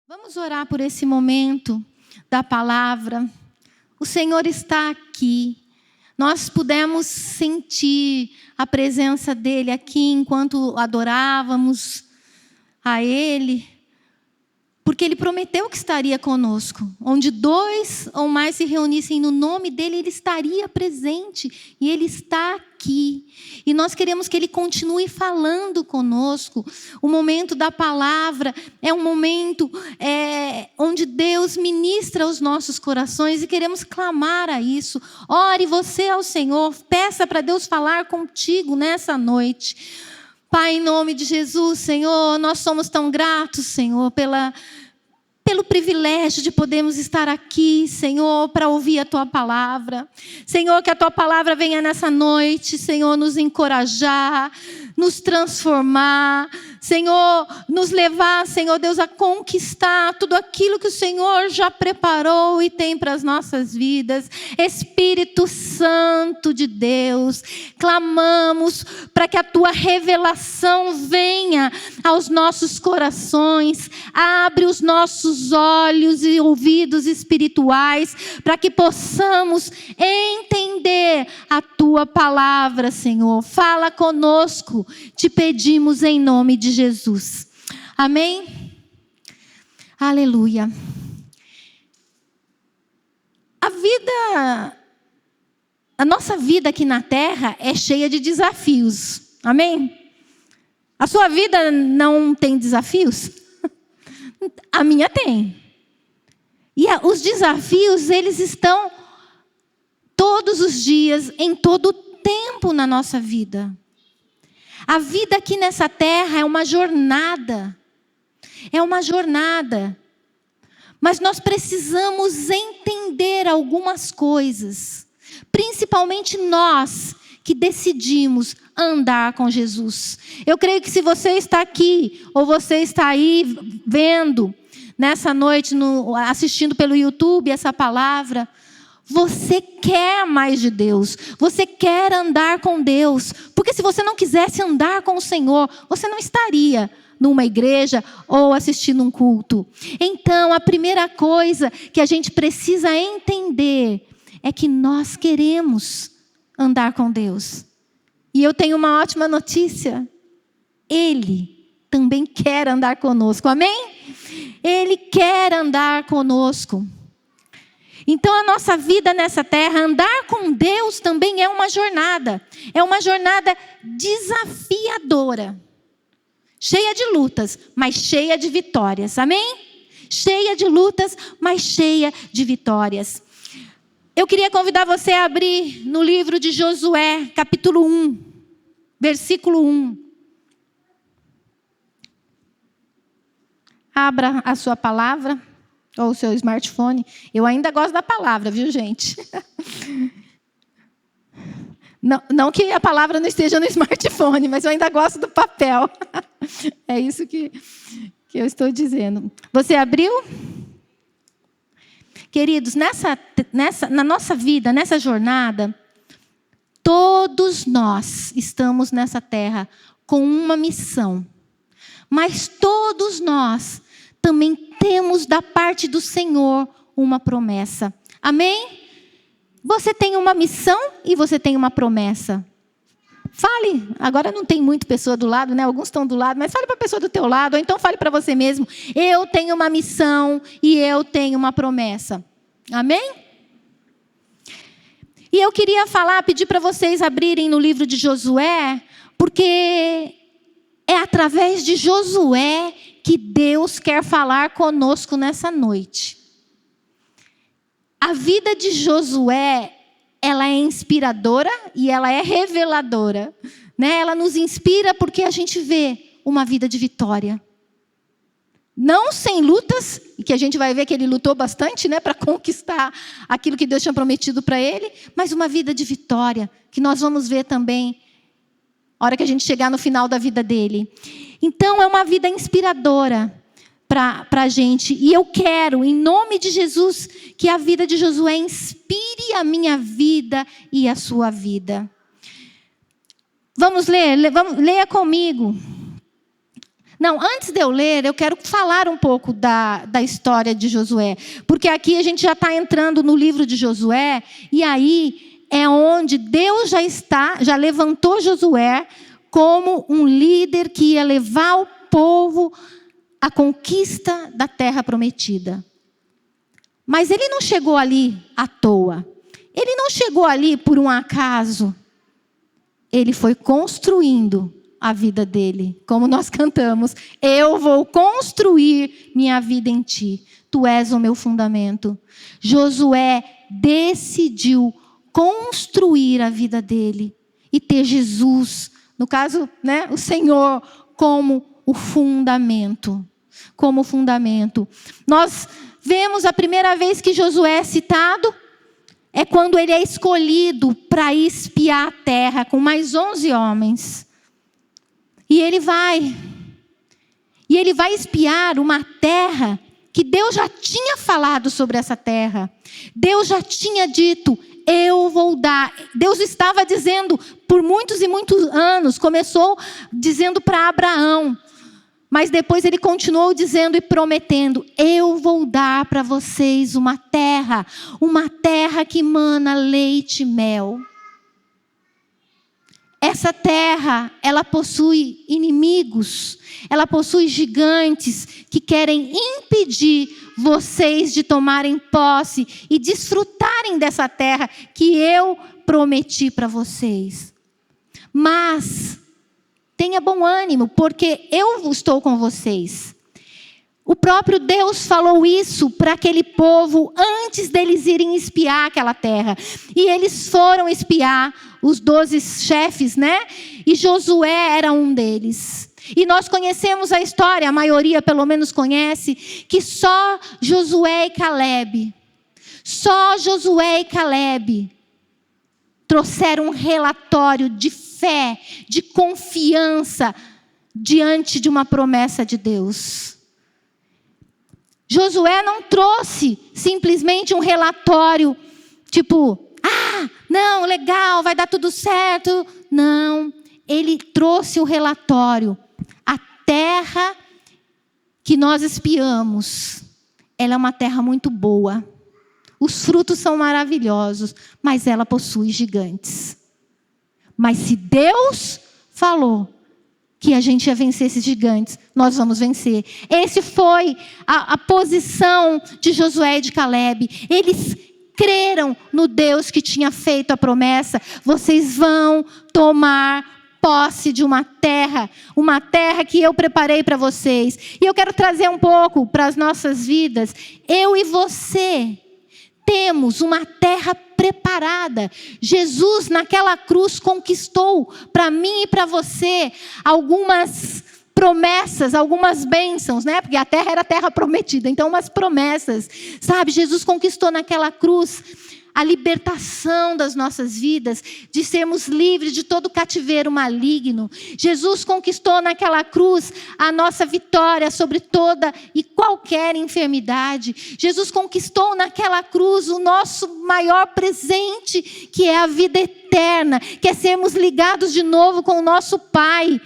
Vamos orar por esse momento da palavra. O Senhor está aqui. Nós pudemos sentir a presença dEle aqui enquanto adorávamos a Ele, porque Ele prometeu que estaria conosco. Onde 2 ou mais se reunissem no nome dEle, Ele estaria presente. E Ele está aqui. E nós queremos que Ele continue falando conosco. O momento da palavra é um momento onde Deus ministra os nossos corações e queremos clamar a isso. Ore você ao Senhor, peça para Deus falar contigo nessa noite. Pai, em nome de Jesus, Senhor, nós somos tão gratos, Senhor, pelo privilégio de podermos estar aqui, Senhor, para ouvir a Tua palavra. Senhor, que a Tua palavra venha nessa noite, Senhor, nos encorajar, nos transformar, Senhor, nos levar, Senhor Deus, a conquistar tudo aquilo que o Senhor já preparou e tem para as nossas vidas. Espírito Santo de Deus, clamamos para que a Tua revelação venha aos nossos corações, abre os nossos olhos e ouvidos espirituais, para que possamos entender a Tua palavra, Senhor. Fala conosco, te pedimos em nome de Jesus. Amém? Aleluia. A nossa vida aqui na terra é cheia de desafios. Amém? A sua vida não tem desafios? A minha tem. E os desafios, eles estão todos os dias, em todo o tempo na nossa vida. A vida aqui nessa terra é uma jornada. É uma jornada. Mas nós precisamos entender algumas coisas. Principalmente nós que decidimos andar com Jesus. Eu creio que se você está aqui, ou você está aí vendo, nessa noite, assistindo pelo YouTube essa palavra, você quer mais de Deus, você quer andar com Deus, porque se você não quisesse andar com o Senhor, você não estaria numa igreja ou assistindo um culto. Então, a primeira coisa que a gente precisa entender é que nós queremos andar com Deus. E eu tenho uma ótima notícia, Ele também quer andar conosco, amém? Ele quer andar conosco. Então, a nossa vida nessa terra, andar com Deus também é uma jornada. É uma jornada desafiadora. Cheia de lutas, mas cheia de vitórias. Amém? Cheia de lutas, mas cheia de vitórias. Eu queria convidar você a abrir no livro de Josué, capítulo 1, versículo 1. Abra a sua palavra. Ou o seu smartphone. Eu ainda gosto da palavra, viu, gente? Não que a palavra não esteja no smartphone, mas eu ainda gosto do papel. É isso que eu estou dizendo. Você abriu? Queridos, na nossa vida, nessa jornada, todos nós estamos nessa terra com uma missão. Mas todos nós também temos da parte do Senhor uma promessa. Amém? Você tem uma missão e você tem uma promessa. Fale, agora não tem muita pessoa do lado, né? Alguns estão do lado, mas fale para a pessoa do teu lado, ou então fale para você mesmo. Eu tenho uma missão e eu tenho uma promessa. Amém? E eu queria pedir para vocês abrirem no livro de Josué, porque é através de Josué que Deus quer falar conosco nessa noite. A vida de Josué, ela é inspiradora e ela é reveladora, né? Ela nos inspira porque a gente vê uma vida de vitória. Não sem lutas, e que a gente vai ver que ele lutou bastante, né, para conquistar aquilo que Deus tinha prometido para ele, mas uma vida de vitória, que nós vamos ver também a hora que a gente chegar no final da vida dele. Então, é uma vida inspiradora para a gente. E eu quero, em nome de Jesus, que a vida de Josué inspire a minha vida e a sua vida. Vamos ler? Leia comigo. Não, antes de eu ler, eu quero falar um pouco da história de Josué. Porque aqui a gente já está entrando no livro de Josué, e aí é onde Deus já levantou Josué como um líder que ia levar o povo à conquista da terra prometida. Mas ele não chegou ali à toa. Ele não chegou ali por um acaso. Ele foi construindo a vida dele, como nós cantamos. Eu vou construir minha vida em ti. Tu és o meu fundamento. Josué decidiu construir a vida dele e ter Jesus, no caso, né, o Senhor, como o fundamento. Como fundamento. Nós vemos a primeira vez que Josué é citado, é quando ele é escolhido para ir espiar a terra com mais 11 homens. E ele vai espiar uma terra que Deus já tinha falado sobre essa terra. Deus já tinha dito, eu vou dar. Deus estava dizendo por muitos e muitos anos, começou dizendo para Abraão, mas depois ele continuou dizendo e prometendo, eu vou dar para vocês uma terra que mana leite e mel. Essa terra, ela possui inimigos, ela possui gigantes que querem impedir vocês de tomarem posse e desfrutarem dessa terra que eu prometi para vocês. Mas tenha bom ânimo, porque eu estou com vocês. O próprio Deus falou isso para aquele povo antes deles irem espiar aquela terra. E eles foram espiar, os 12 chefes, né? E Josué era um deles. E nós conhecemos a história, a maioria pelo menos conhece, que só Josué e Caleb trouxeram um relatório de fé, de confiança diante de uma promessa de Deus. Josué não trouxe simplesmente um relatório, tipo, não, legal, vai dar tudo certo. Não, ele trouxe o relatório. A terra que nós espiamos, ela é uma terra muito boa. Os frutos são maravilhosos, mas ela possui gigantes. Mas se Deus falou que a gente ia vencer esses gigantes, nós vamos vencer. Esse foi a posição de Josué e de Caleb. Eles creram no Deus que tinha feito a promessa. Vocês vão tomar posse de uma terra que eu preparei para vocês. E eu quero trazer um pouco para as nossas vidas. Eu e você temos uma terra preparada. Jesus naquela cruz conquistou para mim e para você algumas promessas, algumas bênçãos, né? Porque a terra era a terra prometida, então umas promessas, sabe? Jesus conquistou naquela cruz a libertação das nossas vidas, de sermos livres de todo cativeiro maligno. Jesus conquistou naquela cruz a nossa vitória sobre toda e qualquer enfermidade. Jesus conquistou naquela cruz o nosso maior presente, que é a vida eterna, que é sermos ligados de novo com o nosso Pai,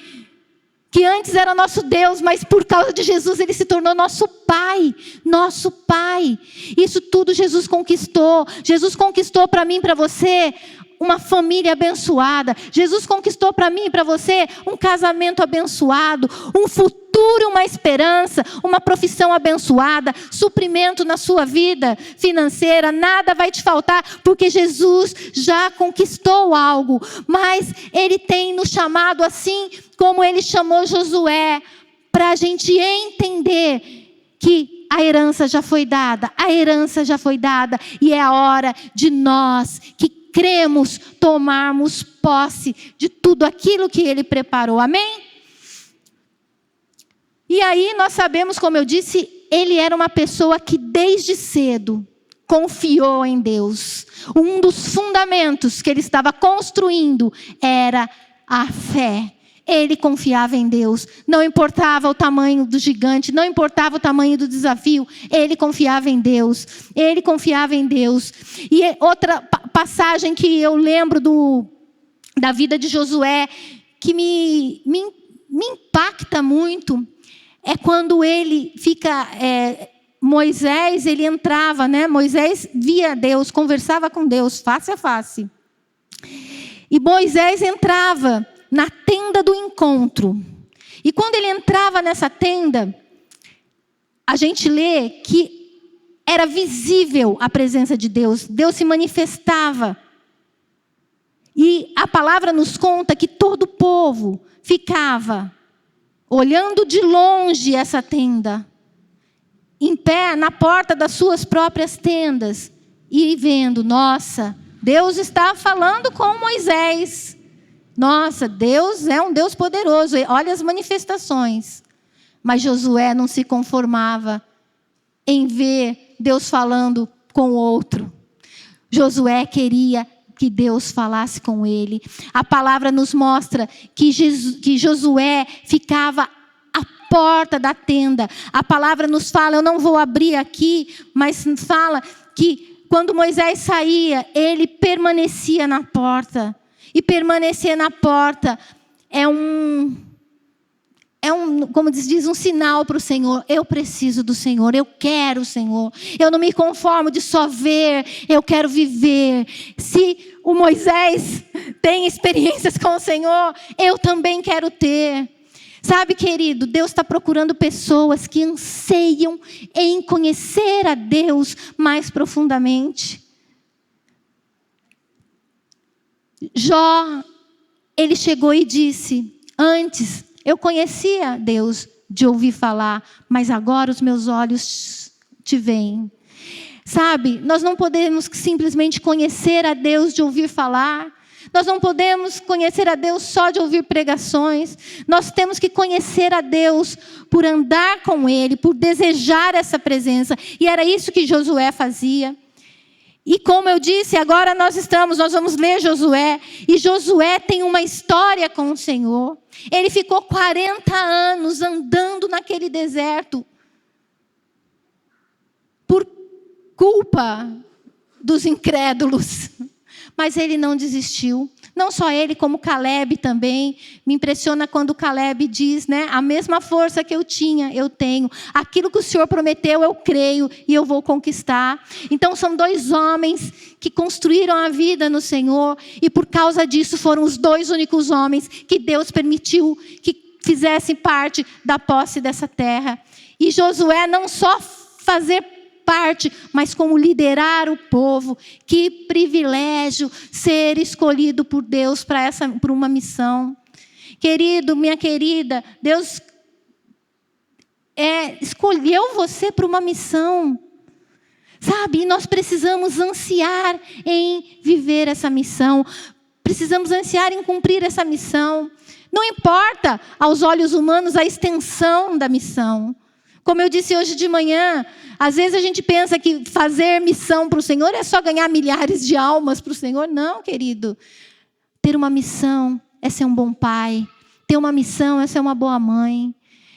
que antes era nosso Deus, mas por causa de Jesus ele se tornou nosso Pai. Nosso Pai. Isso tudo Jesus conquistou. Jesus conquistou para mim e para você uma família abençoada. Jesus conquistou para mim e para você um casamento abençoado, um futuro, uma esperança, uma profissão abençoada, suprimento na sua vida financeira. Nada vai te faltar, porque Jesus já conquistou algo. Mas Ele tem nos chamado assim como Ele chamou Josué, para a gente entender que a herança já foi dada. A herança já foi dada. E é a hora de nós que cremos tomarmos posse de tudo aquilo que Ele preparou. Amém? E aí nós sabemos, como eu disse, ele era uma pessoa que desde cedo confiou em Deus. Um dos fundamentos que ele estava construindo era a fé. Ele confiava em Deus. Não importava o tamanho do gigante, não importava o tamanho do desafio. Ele confiava em Deus. Ele confiava em Deus. E outra passagem que eu lembro da vida de Josué, que me impacta muito, é quando ele fica... Moisés, ele entrava, né? Moisés via Deus, conversava com Deus, face a face. E Moisés entrava na tenda do encontro. E quando ele entrava nessa tenda, a gente lê que era visível a presença de Deus. Deus se manifestava. E a palavra nos conta que todo o povo ficava olhando de longe essa tenda, em pé na porta das suas próprias tendas e vendo, nossa, Deus está falando com Moisés. Nossa, Deus é um Deus poderoso. Olha as manifestações. Mas Josué não se conformava em ver Deus falando com outro. Josué queria que Deus falasse com ele. A palavra nos mostra que Josué ficava à porta da tenda. A palavra nos fala, eu não vou abrir aqui, mas fala que quando Moisés saía, ele permanecia na porta. E permanecer na porta é como diz, um sinal para o Senhor. Eu preciso do Senhor, eu quero o Senhor. Eu não me conformo de só ver, eu quero viver. Se o Moisés tem experiências com o Senhor, eu também quero ter. Sabe, querido, Deus está procurando pessoas que anseiam em conhecer a Deus mais profundamente. Jó, ele chegou e disse, antes eu conhecia Deus de ouvir falar, mas agora os meus olhos te veem. Sabe, nós não podemos simplesmente conhecer a Deus de ouvir falar. Nós não podemos conhecer a Deus só de ouvir pregações. Nós temos que conhecer a Deus por andar com Ele, por desejar essa presença. E era isso que Josué fazia. E como eu disse, agora nós vamos ler Josué. E Josué tem uma história com o Senhor. Ele ficou 40 anos andando naquele deserto. Por culpa dos incrédulos. Mas ele não desistiu. Não só ele, como Caleb também. Me impressiona quando Caleb diz, né? A mesma força que eu tinha, eu tenho. Aquilo que o Senhor prometeu, eu creio e eu vou conquistar. Então são dois homens que construíram a vida no Senhor. E por causa disso foram os dois únicos homens que Deus permitiu que fizessem parte da posse dessa terra. E Josué não só fazer parte, mas como liderar o povo. Que privilégio ser escolhido por Deus para uma missão. Querido, minha querida, Deus escolheu você para uma missão. Sabe, nós precisamos ansiar em viver essa missão. Precisamos ansiar em cumprir essa missão. Não importa aos olhos humanos a extensão da missão. Como eu disse hoje de manhã, às vezes a gente pensa que fazer missão para o Senhor é só ganhar milhares de almas para o Senhor. Não, querido. Ter uma missão é ser um bom pai. Ter uma missão é ser uma boa mãe.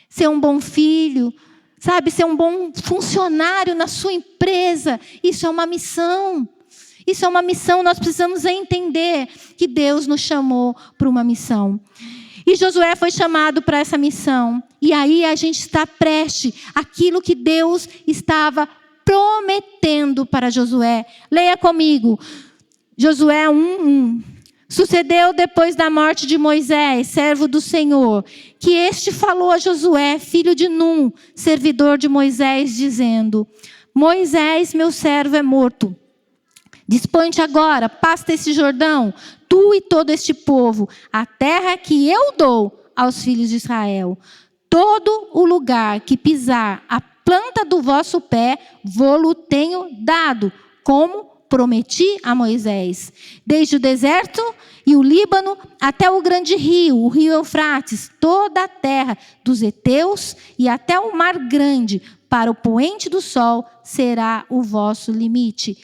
Ser um bom filho. Sabe, ser um bom funcionário na sua empresa. Isso é uma missão. Isso é uma missão. Nós precisamos entender que Deus nos chamou para uma missão. E Josué foi chamado para essa missão. E aí a gente está prestes àquilo que Deus estava prometendo para Josué. Leia comigo. Josué 1:1. Sucedeu depois da morte de Moisés, servo do Senhor, que este falou a Josué, filho de Num, servidor de Moisés, dizendo: Moisés, meu servo, é morto. Dispõe-te agora, pasta esse Jordão, tu e todo este povo, a terra que eu dou aos filhos de Israel. Todo o lugar que pisar a planta do vosso pé, vô-lo tenho dado, como prometi a Moisés. Desde o deserto e o Líbano até o grande rio, o rio Eufrates, toda a terra dos heteus e até o mar grande, para o poente do sol, será o vosso limite.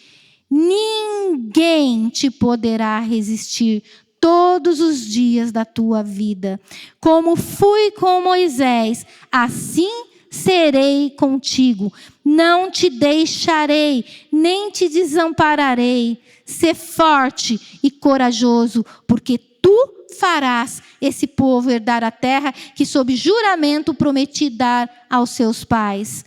Ninguém te poderá resistir todos os dias da tua vida. Como fui com Moisés, assim serei contigo. Não te deixarei, nem te desampararei. Sê forte e corajoso, porque tu farás esse povo herdar a terra que sob juramento prometi dar aos seus pais.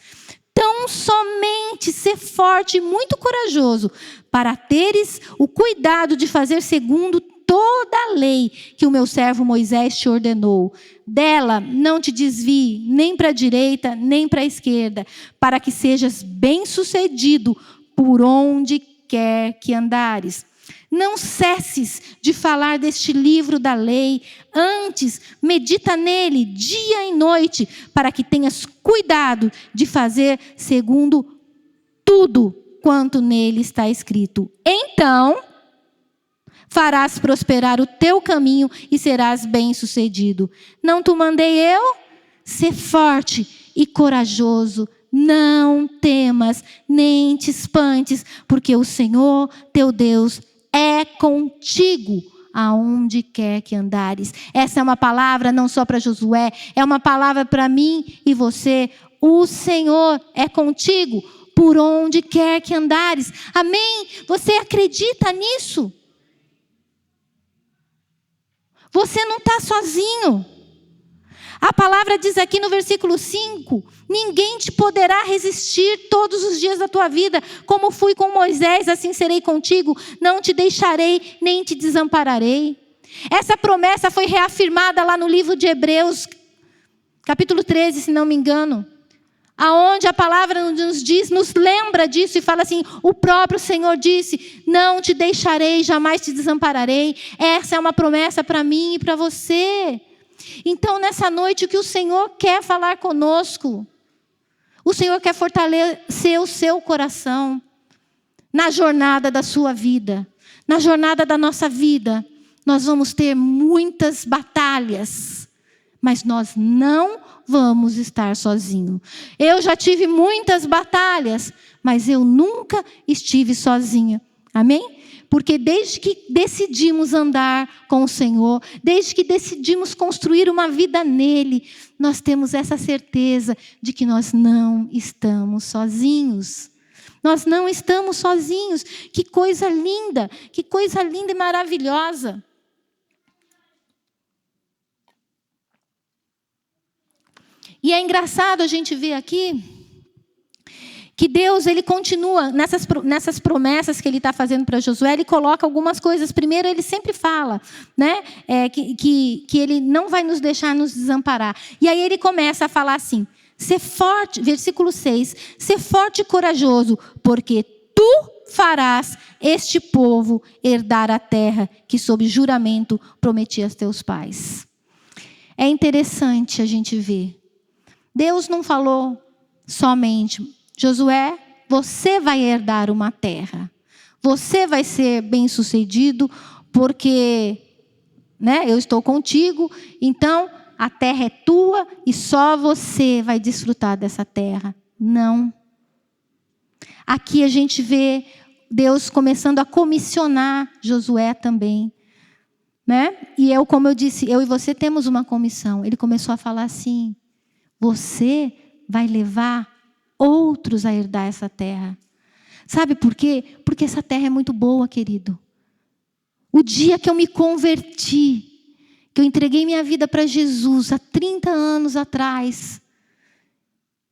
Tão somente ser forte e muito corajoso, para teres o cuidado de fazer segundo toda a lei que o meu servo Moisés te ordenou. Dela não te desvie nem para a direita, nem para a esquerda, para que sejas bem-sucedido por onde quer que andares. Não cesses de falar deste livro da lei, antes medita nele dia e noite, para que tenhas cuidado de fazer segundo tudo quanto nele está escrito. Então farás prosperar o teu caminho e serás bem-sucedido. Não te mandei eu? Sê forte e corajoso. Não temas, nem te espantes, porque o Senhor, teu Deus, é contigo aonde quer que andares. Essa é uma palavra não só para Josué, é uma palavra para mim e você. O Senhor é contigo por onde quer que andares. Amém? Você acredita nisso? Você não está sozinho. A palavra diz aqui no versículo 5, ninguém te poderá resistir todos os dias da tua vida. Como fui com Moisés, assim serei contigo. Não te deixarei, nem te desampararei. Essa promessa foi reafirmada lá no livro de Hebreus, capítulo 13, se não me engano. Aonde a palavra nos diz, nos lembra disso e fala assim, o próprio Senhor disse, não te deixarei, jamais te desampararei. Essa é uma promessa para mim e para você. Então, nessa noite, o que o Senhor quer falar conosco? O Senhor quer fortalecer o seu coração na jornada da sua vida. Na jornada da nossa vida, nós vamos ter muitas batalhas, mas nós não vamos estar sozinhos. Eu já tive muitas batalhas, mas eu nunca estive sozinha. Amém? Porque desde que decidimos andar com o Senhor, desde que decidimos construir uma vida nele, nós temos essa certeza de que nós não estamos sozinhos. Nós não estamos sozinhos. Que coisa linda e maravilhosa. E é engraçado a gente ver aqui que Deus, ele continua nessas promessas que ele está fazendo para Josué, ele coloca algumas coisas. Primeiro, ele sempre fala, né, que ele não vai nos deixar nos desamparar. E aí ele começa a falar assim, ser forte, versículo 6, ser forte e corajoso, porque tu farás este povo herdar a terra que sob juramento prometi aos teus pais. É interessante a gente ver. Deus não falou somente, Josué, você vai herdar uma terra. Você vai ser bem-sucedido porque, né, eu estou contigo. Então, a terra é tua e só você vai desfrutar dessa terra. Não. Aqui a gente vê Deus começando a comissionar Josué também. Né? E como eu disse, eu e você temos uma comissão. Ele começou a falar assim, você vai levar outros a herdar essa terra. Sabe por quê? Porque essa terra é muito boa, querido. O dia que eu me converti, que eu entreguei minha vida para Jesus, há 30 anos atrás,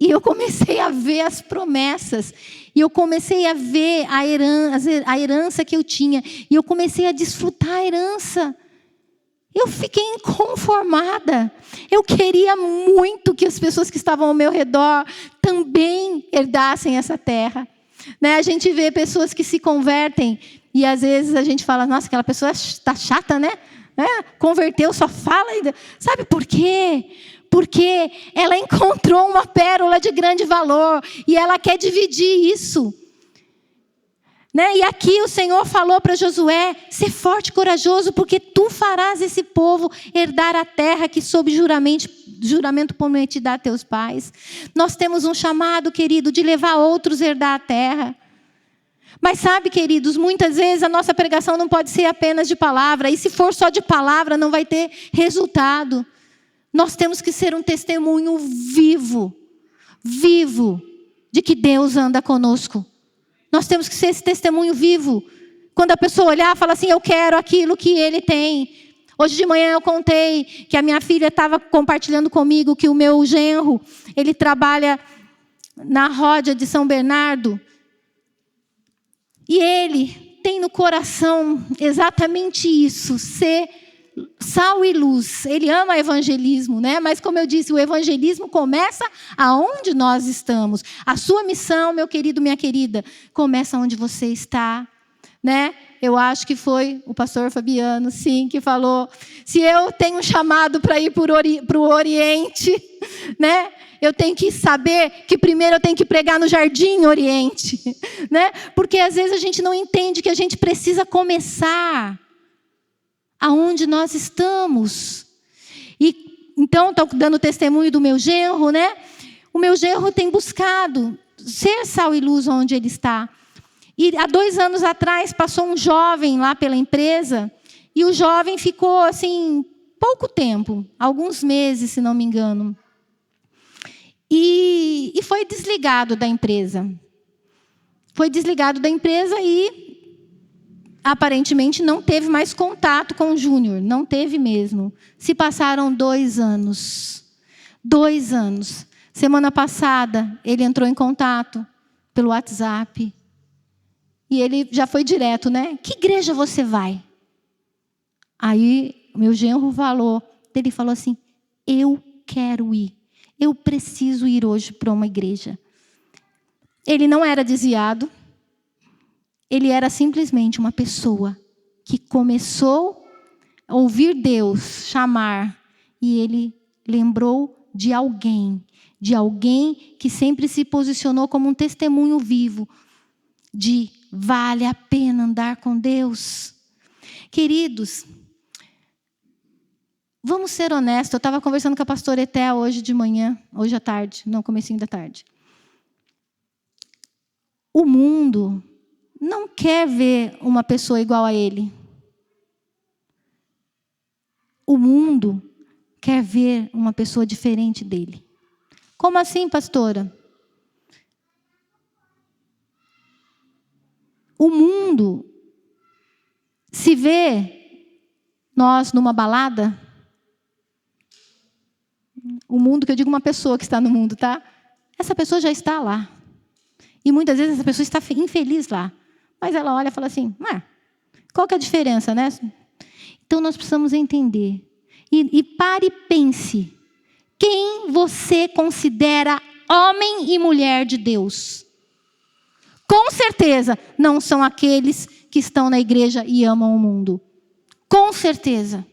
e eu comecei a ver as promessas, e eu comecei a ver a herança que eu tinha, e eu comecei a desfrutar a herança. Eu fiquei inconformada. Eu queria muito que as pessoas que estavam ao meu redor também herdassem essa terra. Né? A gente vê pessoas que se convertem e às vezes a gente fala, nossa, aquela pessoa está chata, né? Converteu, só fala. Sabe por quê? Porque ela encontrou uma pérola de grande valor e ela quer dividir isso. Né? E aqui o Senhor falou para Josué, ser forte e corajoso, porque tu farás esse povo herdar a terra que sob juramento prometi dar a teus pais. Nós temos um chamado, querido, de levar outros a herdar a terra. Mas sabe, queridos, muitas vezes a nossa pregação não pode ser apenas de palavra, e se for só de palavra não vai ter resultado. Nós temos que ser um testemunho vivo, de que Deus anda conosco. Nós temos que ser esse testemunho vivo. Quando a pessoa olhar, fala assim, eu quero aquilo que ele tem. Hoje de manhã eu contei que a minha filha estava compartilhando comigo que o meu genro, ele trabalha na Ródia de São Bernardo. E ele tem no coração exatamente isso, ser sal e luz. Ele ama evangelismo, né? Mas como eu disse, o evangelismo começa aonde nós estamos. A sua missão, meu querido, minha querida, começa onde você está, né? Eu acho que foi o pastor Fabiano, sim, que falou, se eu tenho um chamado para ir para o Oriente, né? Eu tenho que saber que primeiro eu tenho que pregar no Jardim Oriente, né? Porque às vezes a gente não entende que a gente precisa começar aonde nós estamos. E então, estou dando testemunho do meu genro, né? O meu genro tem buscado ser sal e luz onde ele está. E há 2 anos atrás passou um jovem lá pela empresa, e o jovem ficou assim, pouco tempo, alguns meses, se não me engano. E foi desligado da empresa. Foi desligado da empresa e aparentemente não teve mais contato com o Júnior. Não teve mesmo. Se passaram 2 anos. 2 anos. Semana passada, ele entrou em contato pelo WhatsApp. E ele já foi direto, né? Que igreja você vai? Aí, o meu genro falou. Ele falou assim, eu quero ir. Eu preciso ir hoje para uma igreja. Ele não era desviado. Ele era simplesmente uma pessoa que começou a ouvir Deus chamar. E ele lembrou de alguém que sempre se posicionou como um testemunho vivo de vale a pena andar com Deus. Queridos, vamos ser honestos. Eu estava conversando com a pastora Eté hoje de manhã, hoje à tarde, não, comecinho da tarde. O mundo não quer ver uma pessoa igual a ele. O mundo quer ver uma pessoa diferente dele. Como assim, pastora? O mundo, se vê nós numa balada, o mundo, que eu digo uma pessoa que está no mundo, tá? Essa pessoa já está lá. E muitas vezes essa pessoa está infeliz lá. Mas ela olha e fala assim, qual que é a diferença, né? Então nós precisamos entender. E pare e pense. Quem você considera homem e mulher de Deus? Com certeza não são aqueles que estão na igreja e amam o mundo. Com certeza.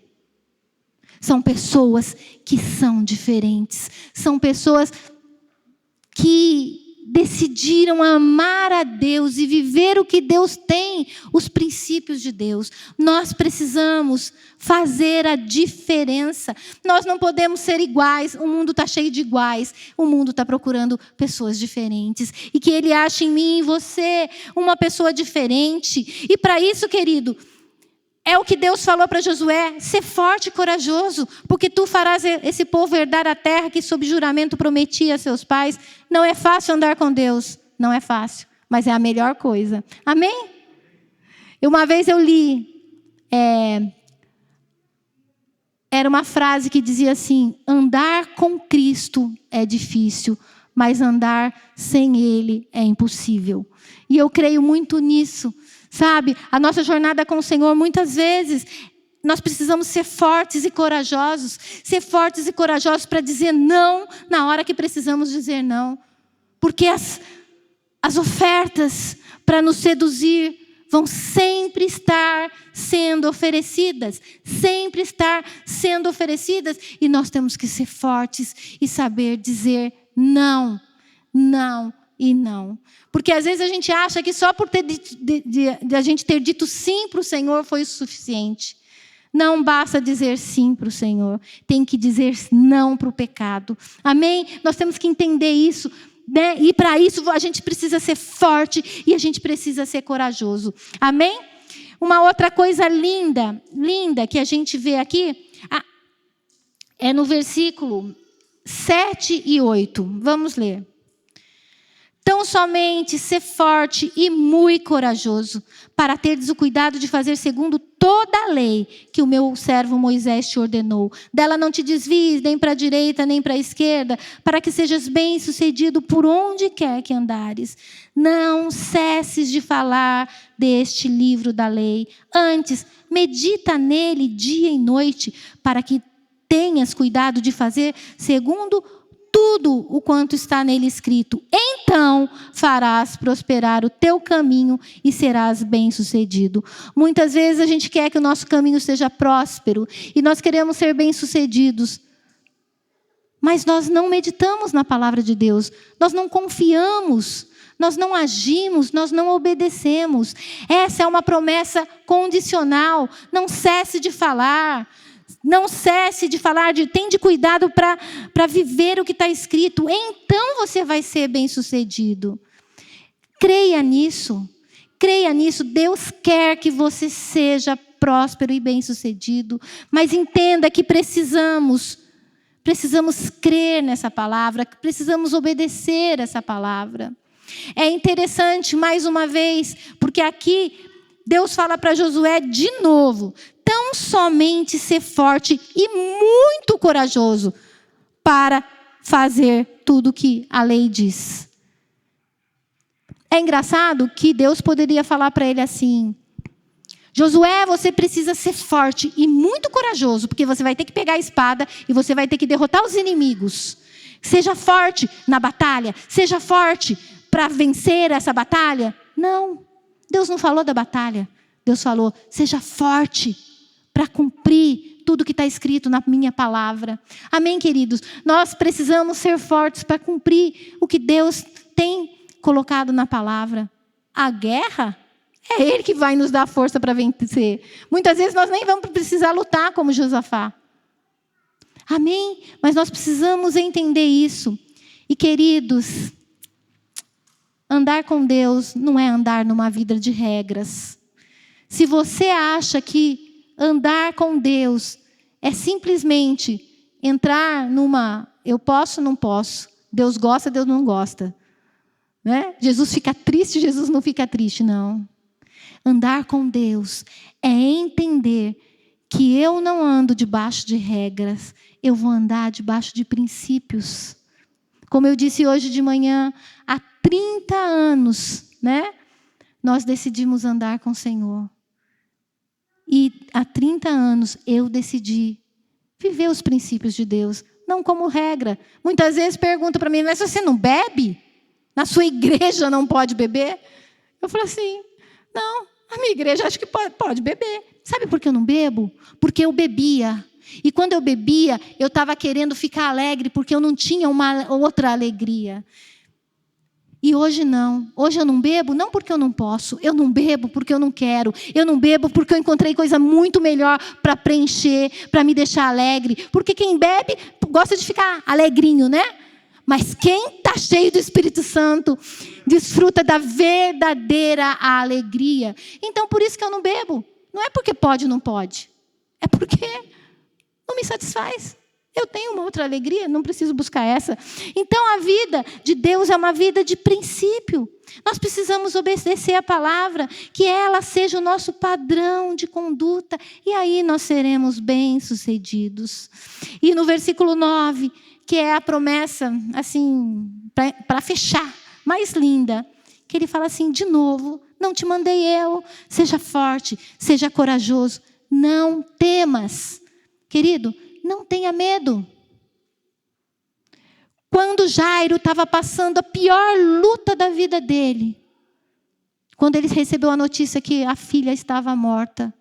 São pessoas que são diferentes. São pessoas que decidiram amar a Deus e viver o que Deus tem, os princípios de Deus. Nós precisamos fazer a diferença. Nós não podemos ser iguais. O mundo está cheio de iguais. O mundo está procurando pessoas diferentes. E que Ele ache em mim e em você uma pessoa diferente. E para isso, querido, é o que Deus falou para Josué, ser forte e corajoso, porque tu farás esse povo herdar a terra que sob juramento prometia a seus pais. Não é fácil andar com Deus, não é fácil, mas é a melhor coisa. Amém? Uma vez eu li, era uma frase que dizia assim, andar com Cristo é difícil, mas andar sem Ele é impossível. E eu creio muito nisso. Sabe, a nossa jornada com o Senhor, muitas vezes, nós precisamos ser fortes e corajosos. Ser fortes e corajosos para dizer não na hora que precisamos dizer não. Porque as ofertas para nos seduzir vão sempre estar sendo oferecidas. Sempre estar sendo oferecidas. E nós temos que ser fortes e saber dizer não, não e não. Porque às vezes a gente acha que só por a gente ter dito sim para o Senhor foi o suficiente. Não basta dizer sim para o Senhor. Tem que dizer não para o pecado. Amém? Nós temos que entender isso, né? E para isso a gente precisa ser forte e a gente precisa ser corajoso. Amém? Uma outra coisa linda, linda que a gente vê aqui, é no versículo 7 e 8. Vamos ler. Tão somente ser forte e muito corajoso, para teres o cuidado de fazer segundo toda a lei que o meu servo Moisés te ordenou. Dela não te desvies nem para a direita nem para a esquerda, para que sejas bem-sucedido por onde quer que andares. Não cesses de falar deste livro da lei. Antes, medita nele dia e noite, para que tenhas cuidado de fazer segundo tudo o quanto está nele escrito. Então farás prosperar o teu caminho e serás bem-sucedido. Muitas vezes a gente quer que o nosso caminho seja próspero e nós queremos ser bem-sucedidos. Mas nós não meditamos na palavra de Deus. Nós não confiamos, nós não agimos, nós não obedecemos. Essa é uma promessa condicional. Não cesse de falar. Não cesse de falar, tem cuidado para viver o que está escrito. Então você vai ser bem-sucedido. Creia nisso. Creia nisso. Deus quer que você seja próspero e bem-sucedido. Mas entenda que precisamos crer nessa palavra, precisamos obedecer essa palavra. É interessante, mais uma vez, porque aqui Deus fala para Josué de novo: tão somente ser forte e muito corajoso para fazer tudo o que a lei diz. É engraçado que Deus poderia falar para ele assim: Josué, você precisa ser forte e muito corajoso, porque você vai ter que pegar a espada e você vai ter que derrotar os inimigos. Seja forte na batalha, seja forte para vencer essa batalha. Não, Deus não falou da batalha. Deus falou: seja forte para cumprir tudo que está escrito na minha palavra. Amém, queridos? Nós precisamos ser fortes para cumprir o que Deus tem colocado na palavra. A guerra, é Ele que vai nos dar força para vencer. Muitas vezes nós nem vamos precisar lutar como Josafá. Amém? Mas nós precisamos entender isso. E, queridos, andar com Deus não é andar numa vida de regras. Se você acha que andar com Deus é simplesmente entrar numa eu posso, não posso, Deus gosta, Deus não gosta, né? Jesus fica triste, Jesus não fica triste, não. Andar com Deus é entender que eu não ando debaixo de regras, eu vou andar debaixo de princípios. Como eu disse hoje de manhã, há 30 anos, né? Nós decidimos andar com o Senhor. E há 30 anos eu decidi viver os princípios de Deus, não como regra. Muitas vezes perguntam para mim: mas você não bebe? Na sua igreja não pode beber? Eu falo assim: não, a minha igreja acho que pode beber. Sabe por que eu não bebo? Porque eu bebia. E quando eu bebia, eu estava querendo ficar alegre, porque eu não tinha uma outra alegria. E hoje não. Hoje eu não bebo, não porque eu não posso. Eu não bebo porque eu não quero. Eu não bebo porque eu encontrei coisa muito melhor para preencher, para me deixar alegre. Porque quem bebe gosta de ficar alegrinho, né? Mas quem está cheio do Espírito Santo desfruta da verdadeira alegria. Então, por isso que eu não bebo. Não é porque pode ou não pode. É porque não me satisfaz. Eu tenho uma outra alegria, não preciso buscar essa. Então, a vida de Deus é uma vida de princípio. Nós precisamos obedecer a palavra, que ela seja o nosso padrão de conduta, e aí nós seremos bem-sucedidos. E no versículo 9, que é a promessa, assim, para fechar, mais linda, que ele fala assim, de novo: não te mandei eu, seja forte, seja corajoso, não temas. Querido, não tenha medo. Quando Jairo estava passando a pior luta da vida dele, quando ele recebeu a notícia que a filha estava morta,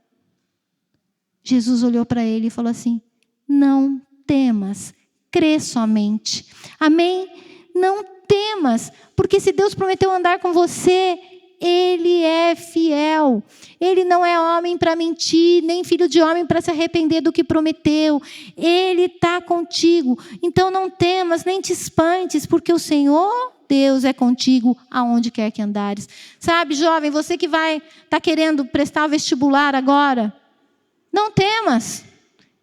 Jesus olhou para ele e falou assim: não temas, crê somente. Amém? Não temas, porque se Deus prometeu andar com você, Ele é fiel. Ele não é homem para mentir, nem filho de homem para se arrepender do que prometeu. Ele está contigo. Então não temas, nem te espantes, porque o Senhor Deus é contigo aonde quer que andares. Sabe, jovem, você que vai estar querendo prestar o vestibular agora, não temas.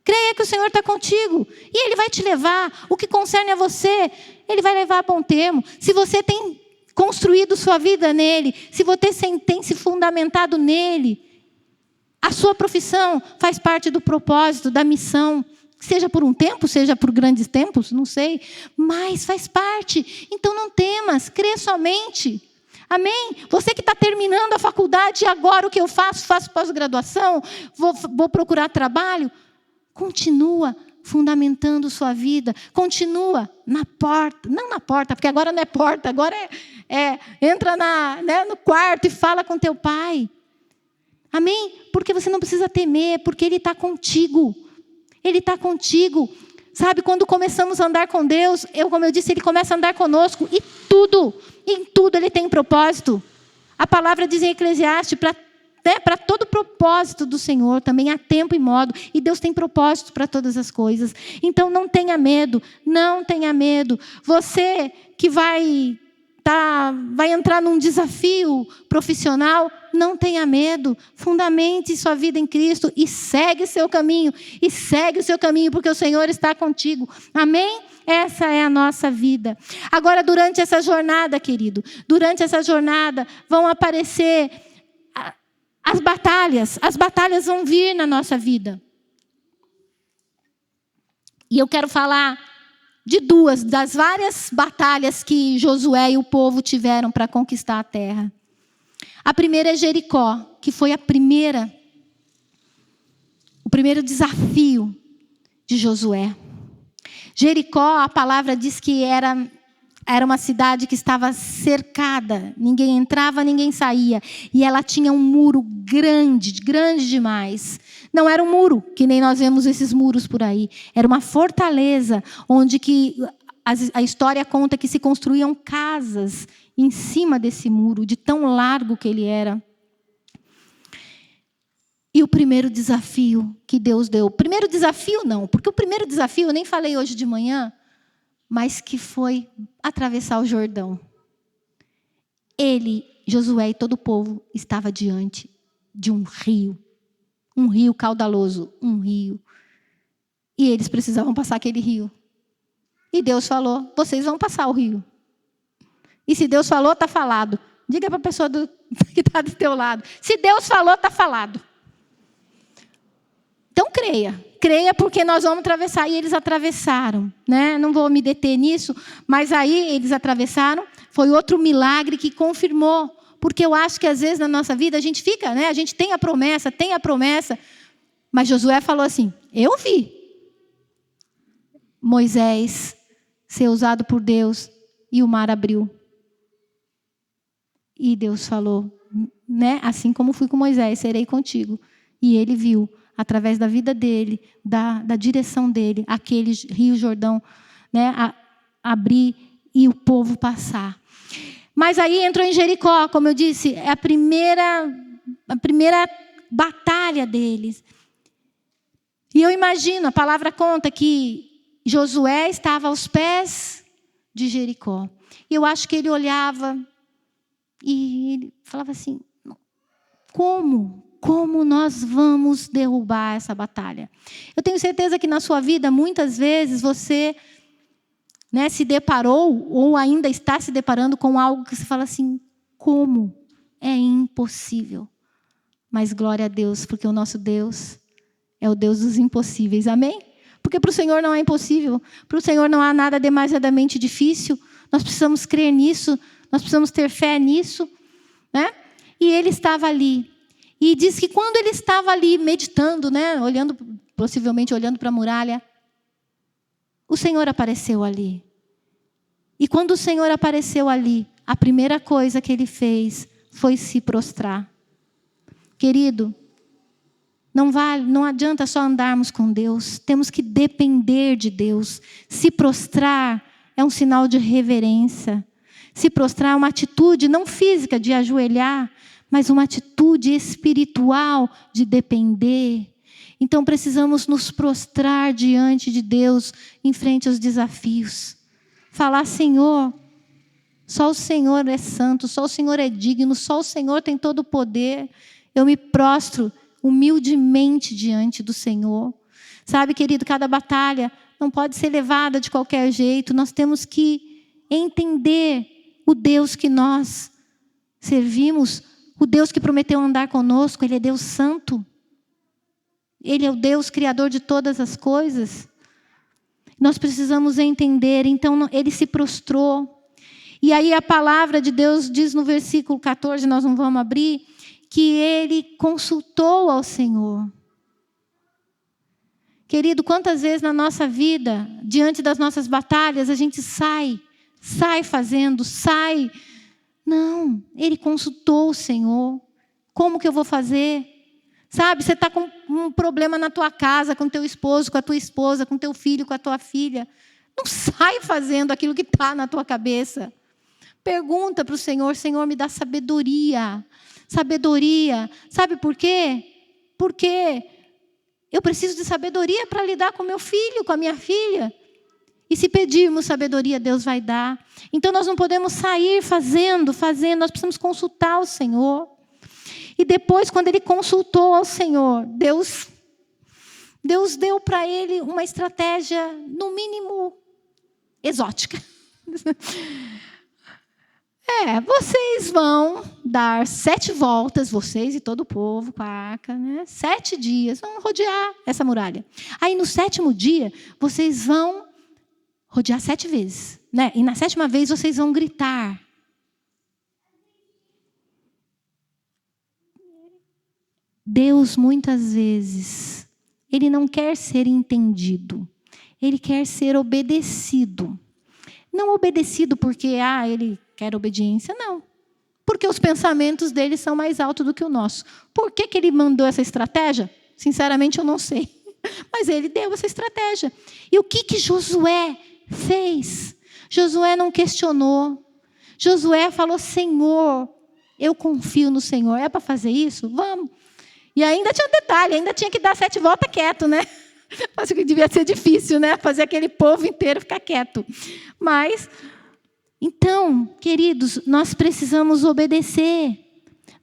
Creia que o Senhor está contigo. E Ele vai te levar. O que concerne a você, Ele vai levar a bom termo. Se você tem construído sua vida nele, se você tem se fundamentado nele, a sua profissão faz parte do propósito, da missão, seja por um tempo, seja por grandes tempos, não sei, mas faz parte. Então não temas, crê somente. Amém? Você que está terminando a faculdade, e agora o que eu faço? Faço pós-graduação, vou procurar trabalho. Continua fundamentando sua vida, continua na porta, não na porta, porque agora não é porta, agora entra no quarto e fala com teu pai. Amém? Porque você não precisa temer, porque Ele está contigo. Ele está contigo. Sabe, quando começamos a andar com Deus, como eu disse, Ele começa a andar conosco, e em tudo Ele tem propósito. A palavra diz em Eclesiastes, para todo propósito do Senhor, também há tempo e modo, e Deus tem propósito para todas as coisas. Então não tenha medo, não tenha medo. Você que vai entrar num desafio profissional, não tenha medo, fundamente sua vida em Cristo e segue seu caminho, porque o Senhor está contigo. Amém? Essa é a nossa vida. Agora, durante essa jornada, querido, vão aparecer as batalhas vão vir na nossa vida. E eu quero falar de duas das várias batalhas que Josué e o povo tiveram para conquistar a terra. A primeira é Jericó, que foi o primeiro desafio de Josué. Jericó, a palavra diz que era uma cidade que estava cercada, ninguém entrava, ninguém saía, e ela tinha um muro grande demais. Não era um muro, que nem nós vemos esses muros por aí. Era uma fortaleza, onde a história conta que se construíam casas em cima desse muro, de tão largo que ele era. E o primeiro desafio que Deus deu. Primeiro desafio não, porque o primeiro desafio, eu nem falei hoje de manhã, mas que foi atravessar o Jordão. Josué e todo o povo estava diante de um rio caudaloso, um rio. E eles precisavam passar aquele rio. E Deus falou, vocês vão passar o rio. E se Deus falou, está falado. Diga para a pessoa que está do teu lado. Se Deus falou, está falado. Então creia porque nós vamos atravessar. E eles atravessaram, né? Não vou me deter nisso, mas aí eles atravessaram. Foi outro milagre que confirmou. Porque eu acho que às vezes na nossa vida a gente fica, né? A gente tem a promessa. Mas Josué falou assim, eu vi Moisés ser usado por Deus e o mar abriu. E Deus falou, né? Assim como fui com Moisés, serei contigo. E ele viu, através da vida dele, da direção dele, aquele rio Jordão, né? Abrir e o povo passar. Mas aí entrou em Jericó, como eu disse, é a primeira batalha deles. E eu imagino, a palavra conta que Josué estava aos pés de Jericó. E eu acho que ele olhava e ele falava assim, como nós vamos derrubar essa batalha? Eu tenho certeza que na sua vida, muitas vezes, você, né, se deparou ou ainda está se deparando com algo que você fala assim, como? É impossível. Mas glória a Deus, porque o nosso Deus é o Deus dos impossíveis. Amém? Porque para o Senhor não é impossível. Para o Senhor não há nada demasiadamente difícil. Nós precisamos crer nisso. Nós precisamos ter fé nisso. Né? E ele estava ali. E diz que quando ele estava ali meditando, né, possivelmente olhando para a muralha, o Senhor apareceu ali. E quando o Senhor apareceu ali, a primeira coisa que ele foi se prostrar. Querido, não adianta só andarmos com Deus, temos que depender de Deus. Se prostrar é um sinal de reverência. Se prostrar é uma atitude não física de ajoelhar, mas uma atitude espiritual de depender. Então precisamos nos prostrar diante de Deus, em frente aos desafios. Falar, Senhor, só o Senhor é santo, só o Senhor é digno, só o Senhor tem todo o poder. Eu me prostro humildemente diante do Senhor. Sabe, querido, cada batalha não pode ser levada de qualquer jeito. Nós temos que entender O Deus que nós servimos, o Deus que prometeu andar conosco, Ele é Deus santo. Ele é o Deus criador de todas as coisas. Nós precisamos entender. Então, Ele se prostrou. E aí a palavra de Deus diz no versículo 14, nós não vamos abrir, que Ele consultou ao Senhor. Querido, quantas vezes na nossa vida, diante das nossas batalhas, a gente sai fazendo, Não, Ele consultou o Senhor. Como que eu vou fazer? Sabe, você está com um problema na tua casa, com teu esposo, com a tua esposa, com teu filho, com a tua filha. Não sai fazendo aquilo que está na tua cabeça. Pergunta para o Senhor, Senhor, me dá sabedoria. Sabedoria. Sabe por quê? Porque eu preciso de sabedoria para lidar com meu filho, com a minha filha. E se pedirmos sabedoria, Deus vai dar. Então nós não podemos sair fazendo, nós precisamos consultar o Senhor. E depois, quando ele consultou ao Senhor, Deus deu para ele uma estratégia, no mínimo, exótica. Vocês vão dar 7 voltas, vocês e todo o povo, com a arca, 7 dias, vão rodear essa muralha. Aí, no 7º dia, vocês vão rodear 7 vezes. E na 7ª vez, vocês vão gritar. Deus, muitas vezes, Ele não quer ser entendido. Ele quer ser obedecido. Não obedecido porque Ele quer obediência, não. Porque os pensamentos dele são mais altos do que o nosso. Por que Ele mandou essa estratégia? Sinceramente, eu não sei. Mas Ele deu essa estratégia. E o que Josué fez? Josué não questionou. Josué falou, Senhor, eu confio no Senhor. É para fazer isso? Vamos. E ainda tinha um detalhe, ainda tinha que dar 7 voltas quieto, Mas que devia ser difícil, fazer aquele povo inteiro ficar quieto. Mas, então, queridos, nós precisamos obedecer.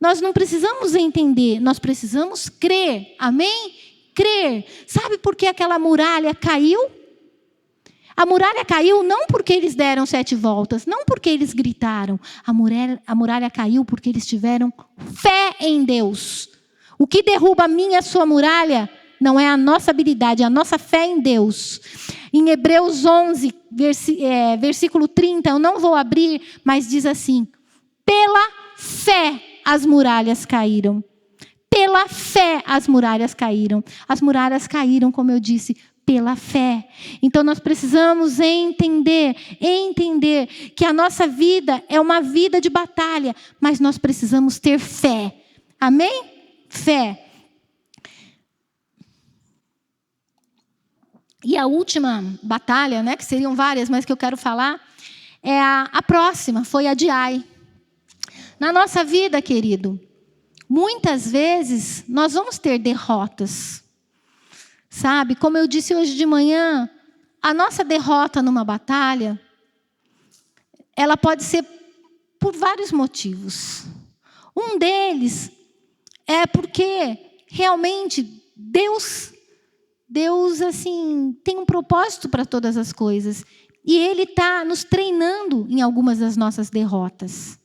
Nós não precisamos entender, nós precisamos crer. Amém? Crer. Sabe por que aquela muralha caiu? A muralha caiu não porque eles deram 7 voltas, não porque eles gritaram. A muralha caiu porque eles tiveram fé em Deus. O que derruba a minha e a sua muralha não é a nossa habilidade, é a nossa fé em Deus. Em Hebreus 11, versículo 30, eu não vou abrir, mas diz assim, pela fé as muralhas caíram. Pela fé as muralhas caíram. As muralhas caíram, como eu disse, pela fé. Então nós precisamos entender que a nossa vida é uma vida de batalha, mas nós precisamos ter fé. Amém? Fé. E a última batalha, que seriam várias, mas que eu quero falar, é a próxima, foi a de Ai. Na nossa vida, querido, muitas vezes nós vamos ter derrotas. Sabe, como eu disse hoje de manhã, a nossa derrota numa batalha, ela pode ser por vários motivos. Um deles é porque realmente Deus assim, tem um propósito para todas as coisas. E Ele está nos treinando em algumas das nossas derrotas.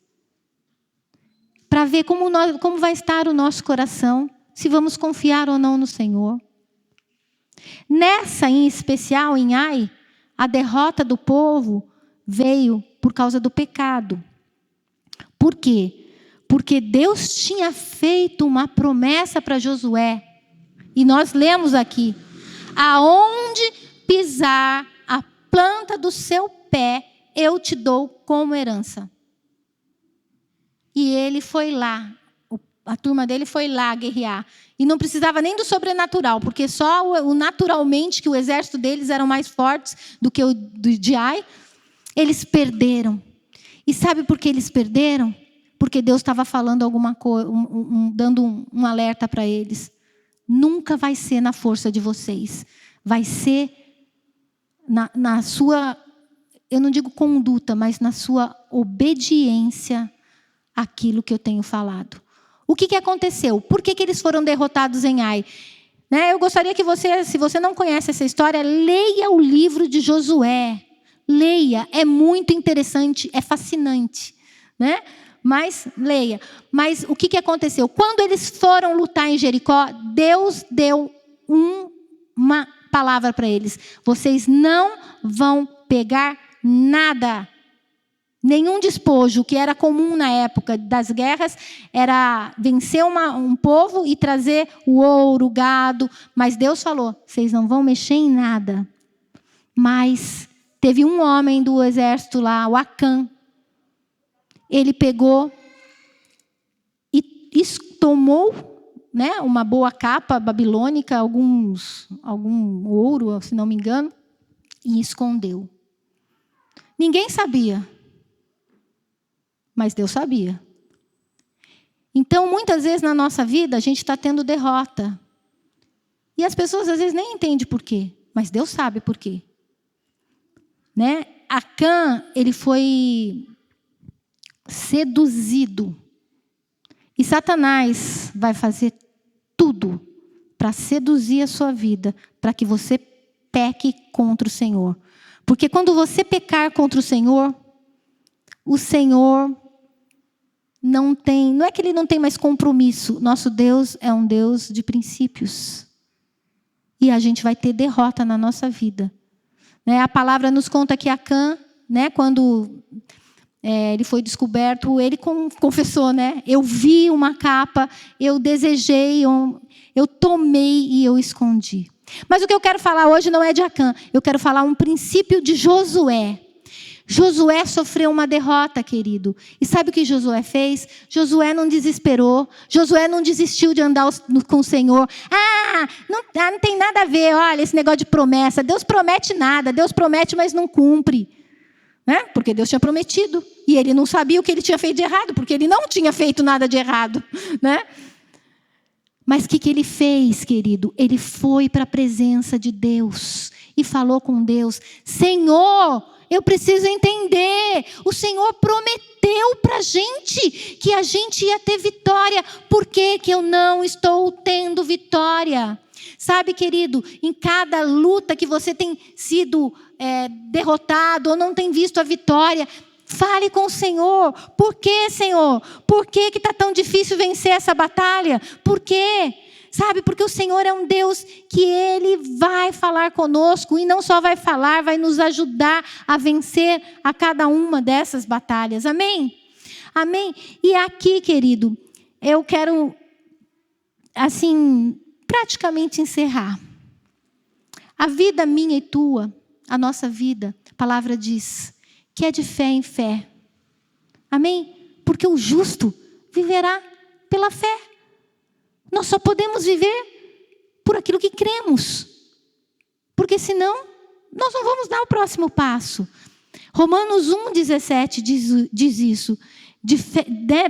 Para ver como vai estar o nosso coração, se vamos confiar ou não no Senhor. Nessa em especial, em Ai, a derrota do povo veio por causa do pecado. Por quê? Porque Deus tinha feito uma promessa para Josué. E nós lemos aqui. Aonde pisar a planta do seu pé, eu te dou como herança. E ele foi lá. A turma dele foi lá guerrear. E não precisava nem do sobrenatural, porque só naturalmente, que o exército deles eram mais fortes do que o de Ai, eles perderam. E sabe por que eles perderam? Porque Deus estava falando alguma coisa, dando um alerta para eles. Nunca vai ser na força de vocês. Vai ser na sua, eu não digo conduta, mas na sua obediência àquilo que eu tenho falado. O que aconteceu? Por que eles foram derrotados em Ai? Eu gostaria que você, se você não conhece essa história, leia o livro de Josué. Leia, é muito interessante, é fascinante, né? Mas leia. Mas o que aconteceu? Quando eles foram lutar em Jericó, Deus deu uma palavra para eles: vocês não vão pegar nada. Nenhum despojo, que era comum na época das guerras, era vencer um povo e trazer o ouro, o gado. Mas Deus falou: vocês não vão mexer em nada. Mas teve um homem do exército lá, o Acã. Ele pegou e tomou, né, uma boa capa babilônica, algum ouro, se não me engano, e escondeu. Ninguém sabia. Mas Deus sabia. Então, muitas vezes na nossa vida, a gente está tendo derrota. E as pessoas às vezes nem entendem por quê. Mas Deus sabe por quê. Né? Acã, ele foi seduzido. E Satanás vai fazer tudo para seduzir a sua vida, para que você peque contra o Senhor. Porque quando você pecar contra o Senhor não é que ele não tem mais compromisso. Nosso Deus é um Deus de princípios. E a gente vai ter derrota na nossa vida. Né? A palavra nos conta que Acã, né, quando ele foi descoberto, ele confessou, né? Eu vi uma capa, eu desejei, eu tomei e eu escondi. Mas o que eu quero falar hoje não é de Acã. Eu quero falar um princípio de Josué. Josué sofreu uma derrota, querido. E sabe o que Josué fez? Josué não desesperou. Josué não desistiu de andar com o Senhor. Não tem nada a ver, olha, esse negócio de promessa. Deus promete nada. Deus promete, mas não cumpre. Né? Porque Deus tinha prometido. E ele não sabia o que ele tinha feito de errado, porque ele não tinha feito nada de errado. Né? Mas o que ele fez, querido? Ele foi para a presença de Deus e falou com Deus: Senhor, eu preciso entender. O Senhor prometeu para a gente que a gente ia ter vitória. Por que eu não estou tendo vitória? Sabe, querido, em cada luta que você tem sido derrotado ou não tem visto a vitória, fale com o Senhor. Por que, Senhor? Por que está tão difícil vencer essa batalha? Por quê? Sabe, porque o Senhor é um Deus que Ele vai falar conosco. E não só vai falar, vai nos ajudar a vencer a cada uma dessas batalhas. Amém? Amém? E aqui, querido, eu quero, assim, praticamente encerrar. A vida minha e tua, a nossa vida, a palavra diz que é de fé em fé. Amém? Porque o justo viverá pela fé. Nós só podemos viver por aquilo que cremos. Porque senão, nós não vamos dar o próximo passo. Romanos 1,17 diz isso.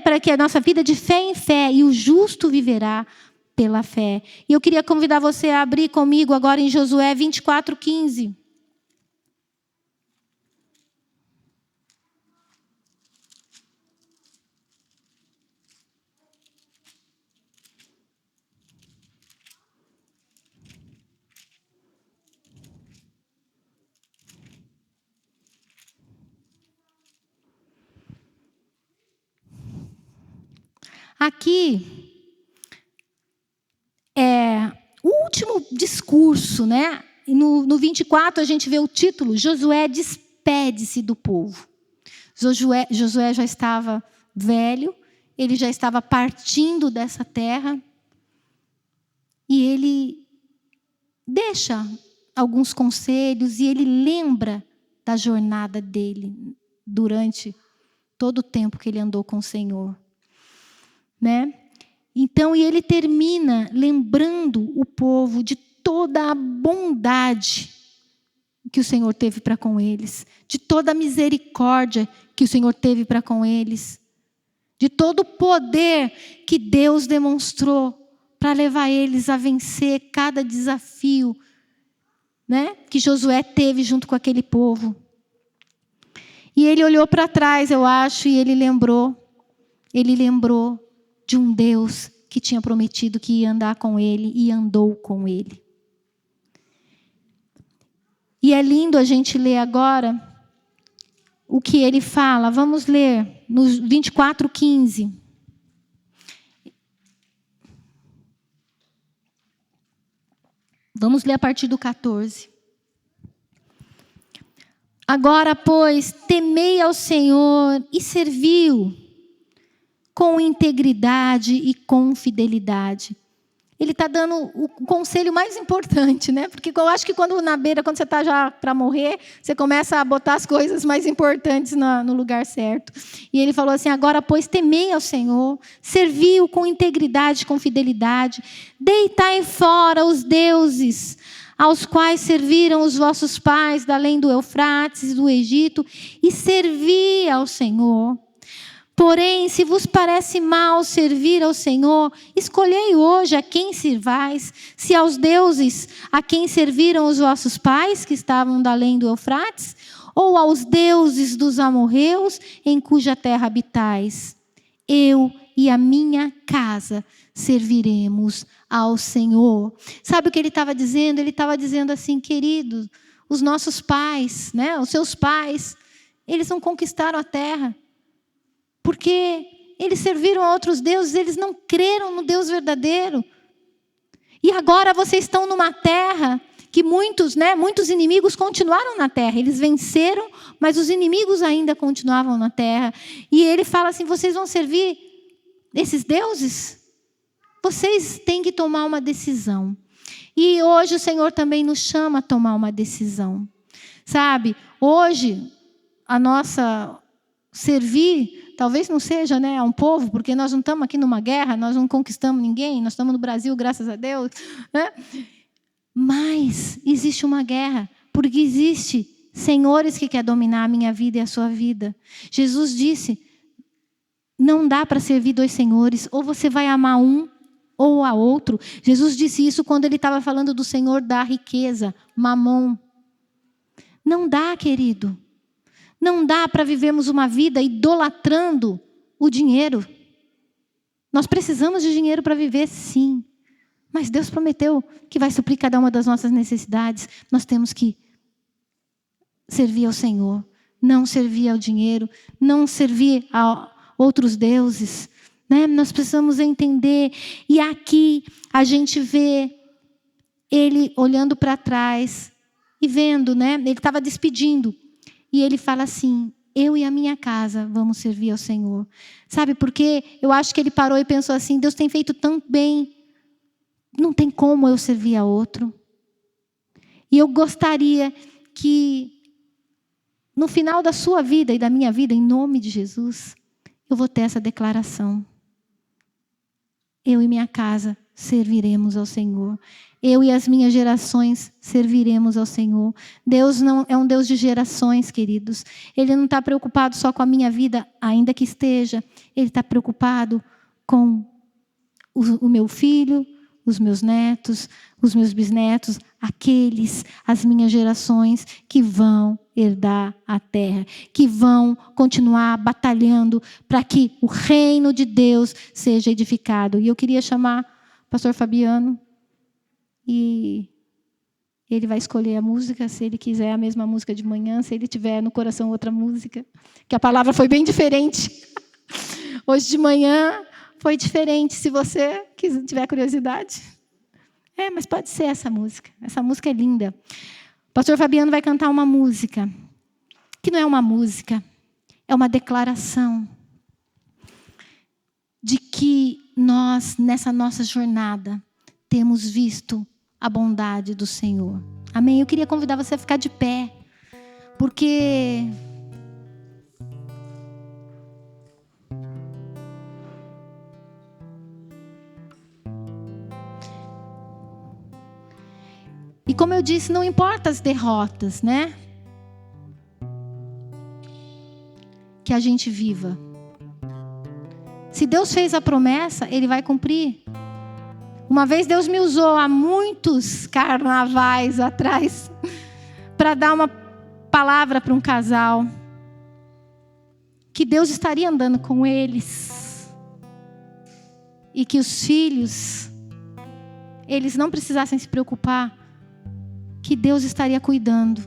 Para que a nossa vida de fé em fé, e o justo viverá pela fé. E eu queria convidar você a abrir comigo agora em Josué 24:15. Aqui é o último discurso, né? No 24 a gente vê o título: Josué despede-se do povo. Josué já estava velho, ele já estava partindo dessa terra. E ele deixa alguns conselhos e ele lembra da jornada dele durante todo o tempo que ele andou com o Senhor. Né? Então, e ele termina lembrando o povo de toda a bondade que o Senhor teve para com eles, de toda a misericórdia que o Senhor teve para com eles, de todo o poder que Deus demonstrou para levar eles a vencer cada desafio, né, que Josué teve junto com aquele povo. E ele olhou para trás, eu acho, e ele lembrou de um Deus que tinha prometido que ia andar com ele e andou com ele. E é lindo a gente ler agora o que ele fala. Vamos ler no 24:15. Vamos ler a partir do 14. Agora, pois, temei ao Senhor e serviu com integridade e com fidelidade. Ele está dando o conselho mais importante, né? Porque eu acho que quando você está já para morrer, você começa a botar as coisas mais importantes no lugar certo. E ele falou assim: agora, pois, temei ao Senhor, serviu com integridade, com fidelidade, deitai fora os deuses aos quais serviram os vossos pais, da além do Eufrates e do Egito, e servi ao Senhor. Porém, se vos parece mal servir ao Senhor, escolhei hoje a quem sirvais, se aos deuses a quem serviram os vossos pais, que estavam da além do Eufrates, ou aos deuses dos amorreus, em cuja terra habitais. Eu e a minha casa serviremos ao Senhor. Sabe o que ele estava dizendo? Ele estava dizendo assim: queridos, os nossos pais, né, os seus pais, eles não conquistaram a terra, porque eles serviram a outros deuses, eles não creram no Deus verdadeiro. E agora vocês estão numa terra que muitos inimigos continuaram na terra. Eles venceram, mas os inimigos ainda continuavam na terra. E ele fala assim: vocês vão servir esses deuses? Vocês têm que tomar uma decisão. E hoje o Senhor também nos chama a tomar uma decisão. Sabe, hoje a nossa servir, talvez não seja, né, a um povo, porque nós não estamos aqui numa guerra, nós não conquistamos ninguém, nós estamos no Brasil, graças a Deus, né? Mas existe uma guerra, porque existe senhores que querem dominar a minha vida e a sua vida. Jesus disse: não dá para servir dois senhores, ou você vai amar um ou a outro. Jesus disse isso quando ele estava falando do senhor da riqueza, Mamon. Não dá, querido. Não dá para vivermos uma vida idolatrando o dinheiro. Nós precisamos de dinheiro para viver, sim. Mas Deus prometeu que vai suprir cada uma das nossas necessidades. Nós temos que servir ao Senhor. Não servir ao dinheiro. Não servir a outros deuses. Né? Nós precisamos entender. E aqui a gente vê ele olhando para trás e vendo, né? Ele estava despedindo. E ele fala assim: eu e a minha casa vamos servir ao Senhor. Sabe por quê? Eu acho que ele parou e pensou assim: Deus tem feito tão bem, não tem como eu servir a outro. E eu gostaria que, no final da sua vida e da minha vida, em nome de Jesus, eu vou ter essa declaração: eu e minha casa serviremos ao Senhor. Eu e as minhas gerações serviremos ao Senhor. Deus não é um Deus de gerações, queridos. Ele não está preocupado só com a minha vida, ainda que esteja. Ele está preocupado com o meu filho, os meus netos, os meus bisnetos, as minhas gerações que vão herdar a terra, que vão continuar batalhando para que o reino de Deus seja edificado. E eu queria chamar o pastor Fabiano, e ele vai escolher a música, se ele quiser a mesma música de manhã, se ele tiver no coração outra música, que a palavra foi bem diferente. Hoje de manhã foi diferente, se você tiver curiosidade. Mas pode ser essa música é linda. O pastor Fabiano vai cantar uma música, que não é uma música, é uma declaração de que nós, nessa nossa jornada, temos visto a bondade do Senhor. Amém? Eu queria convidar você a ficar de pé, porque e como eu disse, não importa as derrotas, né? Que a gente viva. Se Deus fez a promessa, Ele vai cumprir. Uma vez Deus me usou há muitos carnavais atrás para dar uma palavra para um casal, que Deus estaria andando com eles e que os filhos, eles não precisassem se preocupar, que Deus estaria cuidando.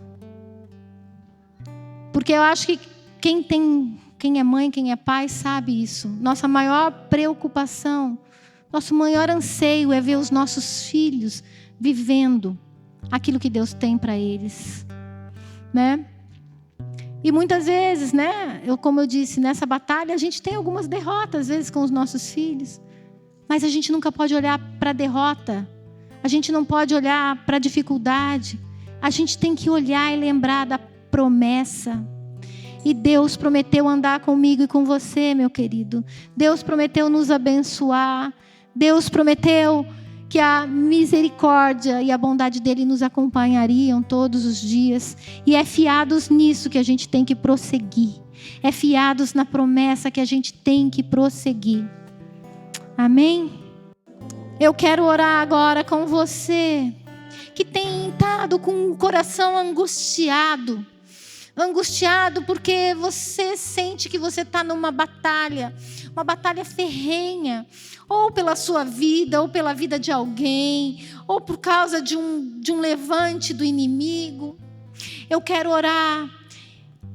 Porque eu acho que Quem é mãe, quem é pai, sabe isso. Nossa maior preocupação, nosso maior anseio é ver os nossos filhos vivendo aquilo que Deus tem para eles, né? E muitas vezes, né, como eu disse, nessa batalha a gente tem algumas derrotas, às vezes, com os nossos filhos. Mas a gente nunca pode olhar para a derrota. A gente não pode olhar para a dificuldade. A gente tem que olhar e lembrar da promessa. E Deus prometeu andar comigo e com você, meu querido. Deus prometeu nos abençoar. Deus prometeu que a misericórdia e a bondade dele nos acompanhariam todos os dias. E é fiados nisso que a gente tem que prosseguir. É fiados na promessa que a gente tem que prosseguir. Amém? Eu quero orar agora com você que tem estado com o coração angustiado porque você sente que você está numa batalha, uma batalha ferrenha, ou pela sua vida, ou pela vida de alguém, ou por causa de um levante do inimigo. Eu quero orar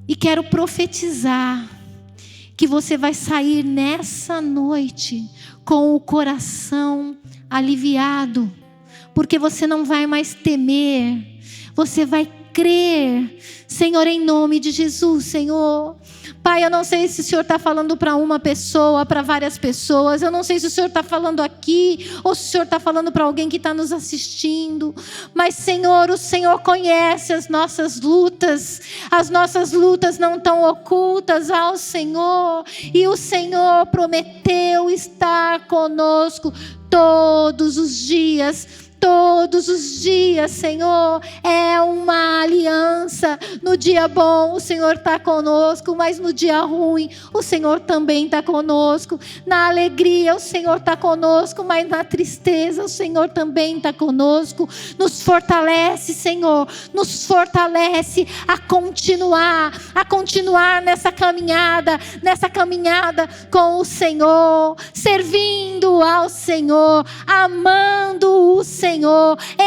e quero profetizar que você vai sair nessa noite com o coração aliviado, porque você não vai mais temer, você vai crer. Senhor, em nome de Jesus, Senhor. Pai, eu não sei se o Senhor está falando para uma pessoa, para várias pessoas. Eu não sei se o Senhor está falando aqui, ou se o Senhor está falando para alguém que está nos assistindo. Mas, Senhor, o Senhor conhece as nossas lutas. As nossas lutas não estão ocultas ao Senhor. E o Senhor prometeu estar conosco todos os dias. Todos os dias, Senhor, é uma aliança. No dia bom, o Senhor está conosco, mas no dia ruim, o Senhor também está conosco. Na alegria, o Senhor está conosco, mas na tristeza, o Senhor também está conosco. Nos fortalece, Senhor, nos fortalece a continuar nessa caminhada com o Senhor, servindo ao Senhor, amando o Senhor,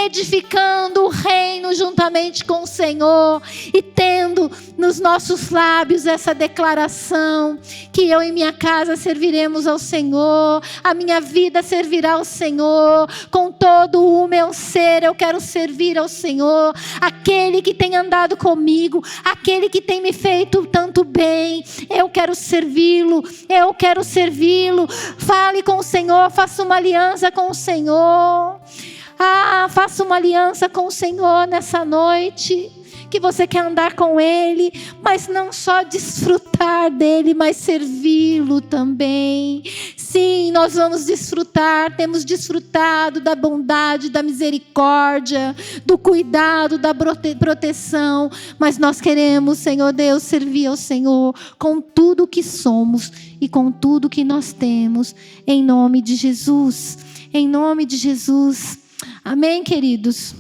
edificando o reino juntamente com o Senhor e tendo nos nossos lábios essa declaração que eu e minha casa serviremos ao Senhor, a minha vida servirá ao Senhor, com todo o meu ser eu quero servir ao Senhor, aquele que tem andado comigo, aquele que tem me feito tanto bem, eu quero servi-lo, fale com o Senhor, faça uma aliança com o Senhor. Faça uma aliança com o Senhor nessa noite, que você quer andar com Ele, mas não só desfrutar dEle, mas servi-lo também. Sim, nós vamos desfrutar, temos desfrutado da bondade, da misericórdia, do cuidado, da proteção, mas nós queremos, Senhor Deus, servir ao Senhor com tudo que somos e com tudo que nós temos, em nome de Jesus, em nome de Jesus. Amém, queridos?